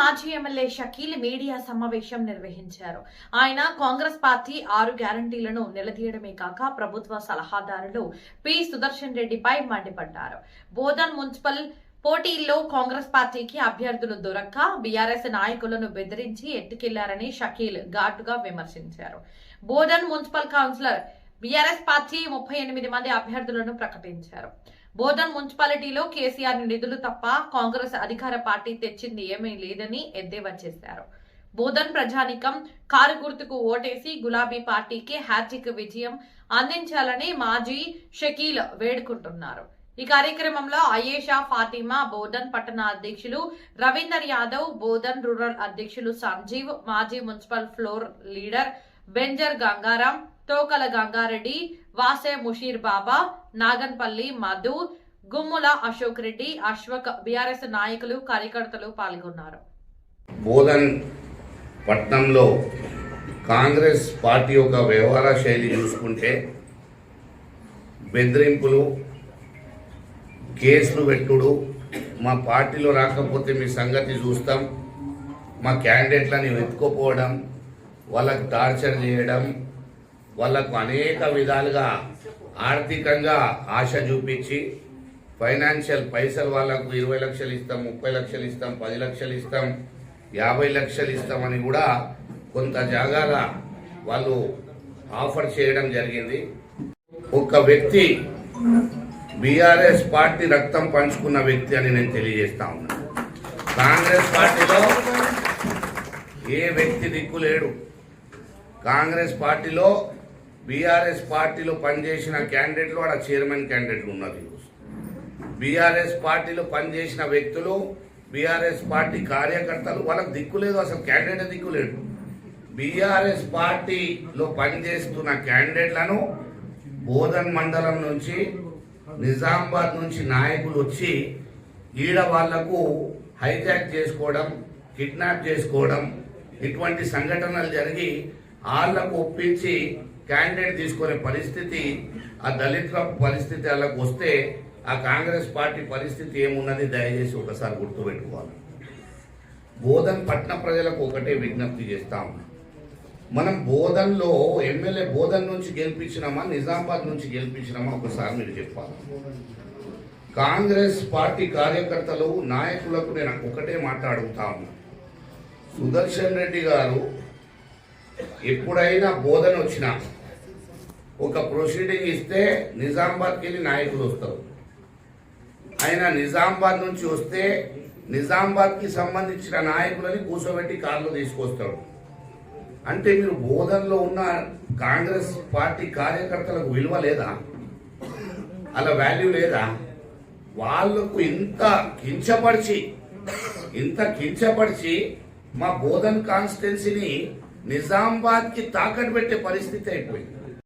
మాజీ MLA Shakeel media సమావేశం నిర్వహించారు. ఆయన కాంగ్రెస్ పార్టీ 6 గ్యారంటీలను నిలదీయడమే కాక ప్రభుత్వ సలహాదారులు పి సుదర్శన్ రెడ్డిపై మండిపడ్డారు. బోధన్ మున్సిపల్ పోటీల్లో కాంగ్రెస్ పార్టీకి అభ్యర్థులు దొరక్క బీఆర్ఎస్ నాయకులను బెదిరించి ఎత్తుకెళ్లారని షకీల్ ఘాటుగా విమర్శించారు. Bodhan municipal councillor BRS party 38 మంది అభ్యర్థులను ప్రకటించారు. బోధన్ మున్సిపాలిటీలో కేసీఆర్ నిధులు తప్ప కాంగ్రెస్ అధికార పార్టీ తెచ్చింది ఏమీ లేదని ఎద్దేవా చేశారు. బోధన్ ప్రజానికం కారు గుర్తుకు ఓటేసి గులాబీ పార్టీకి హ్యాట్రిక్ విజయం అందించాలని మాజీ షకీల్ వేడుకుంటున్నారు. ఈ కార్యక్రమంలో అయేషా ఫాతిమా, బోధన్ పట్టణ అధ్యక్షులు రవీందర్ యాదవ్, బోధన్ రూరల్ అధ్యక్షులు సంజీవ్, మాజీ municipal floor leader Benjar Gangaram, Tokala Gangareddy, Wase Mushir Baba, Naganpally Madhu, Gummula Ashok Reddy, Ashwaq, BRS నాయకులు, కార్యకర్తలు పాల్గొన్నారు. బోధన్ పట్నంలో కాంగ్రెస్ పార్టీ యొక్క వ్యవహార శైలి చూసుకుంటే బెదిరింపులు, కేసులు పెట్టుడు, మా పార్టీలో రాకపోతే మీ సంగతి చూస్తాం, మా క్యాండిడేట్లని వెతుక్కోపోవడం, వాళ్ళకు టార్చర్ చేయడం, వాళ్ళకు అనేక విధాలుగా ఆర్థికంగా ఆశ చూపించి ఫైనాన్షియల్ పైసలు వాళ్ళకు 20 లక్షలు ఇస్తాం, 30 లక్షలు ఇస్తాం, 10 లక్షలు ఇస్తాం, 50 లక్షలు ఇస్తామని కూడా కొంత జాగాల వాళ్ళు ఆఫర్ చేయడం జరిగింది. ఒక వ్యక్తి బీఆర్ఎస్ పార్టీ రక్తం పంచుకున్న వ్యక్తి అని నేను తెలియజేస్తా ఉన్నా. కాంగ్రెస్ పార్టీలో ఏ వ్యక్తి దిక్కు లేడు. కాంగ్రెస్ పార్టీలో బీఆర్ఎస్ పార్టీలో పనిచేసిన క్యాండిడేట్లు వాడు చైర్మన్ క్యాండిడేట్లు ఉన్నారు. బీఆర్ఎస్ పార్టీలో పనిచేసిన వ్యక్తులు, బీఆర్ఎస్ పార్టీ కార్యకర్తలు వాళ్ళకి దిక్కు లేదు, అసలు క్యాండిడేట్ దిక్కు లేడు. బీఆర్ఎస్ పార్టీలో పనిచేస్తున్న క్యాండిడేట్లను బోధన్ మండలం నుంచి, నిజామాబాద్ నుంచి నాయకులు వచ్చి ఈడ వాళ్లకు హైజాక్ చేసుకోవడం, కిడ్నాప్ చేసుకోవడం, ఇటువంటి సంఘటనలు జరిగి వాళ్ళకు ఒప్పించి క్యాండిడేట్ తీసుకునే పరిస్థితి, ఆ దళితుల పరిస్థితి వాళ్ళకు వస్తే ఆ కాంగ్రెస్ పార్టీ పరిస్థితి ఏమున్నది దయచేసి ఒకసారి గుర్తుపెట్టుకోవాలి. బోధన్ పట్టణ ప్రజలకు ఒకటే విజ్ఞప్తి చేస్తా ఉన్నాం. మనం బోధన్లో ఎమ్మెల్యే బోధన్ నుంచి గెలిపించినామా, నిజామాబాద్ నుంచి గెలిపించినామా ఒకసారి మీరు చెప్పాలి. కాంగ్రెస్ పార్టీ కార్యకర్తలు, నాయకులకు నేను ఒకటే మాట్లాడుతా ఉన్నా. సుదర్శన్ రెడ్డి గారు ఎప్పుడైనా బోధన వచ్చినా ఒక ప్రొసీడింగ్ ఇస్తే నిజామాబాద్కి వెళ్ళి నాయకులు వస్తారు. ఆయన నిజామాబాద్ నుంచి వస్తే నిజామాబాద్కి సంబంధించిన నాయకులని కూర్చోబెట్టి కార్లు తీసుకొస్తాడు. అంటే మీరు బోధనలో ఉన్న కాంగ్రెస్ పార్టీ కార్యకర్తలకు విలువ లేదా? అలా వాల్యూ లేదా? వాళ్లకు ఇంత కించపరిచి మా బోధన్ కాన్స్టిట్యున్సీని నిజామాబాద్కి తాకట్టు పెట్టే పరిస్థితి అయిపోయింది.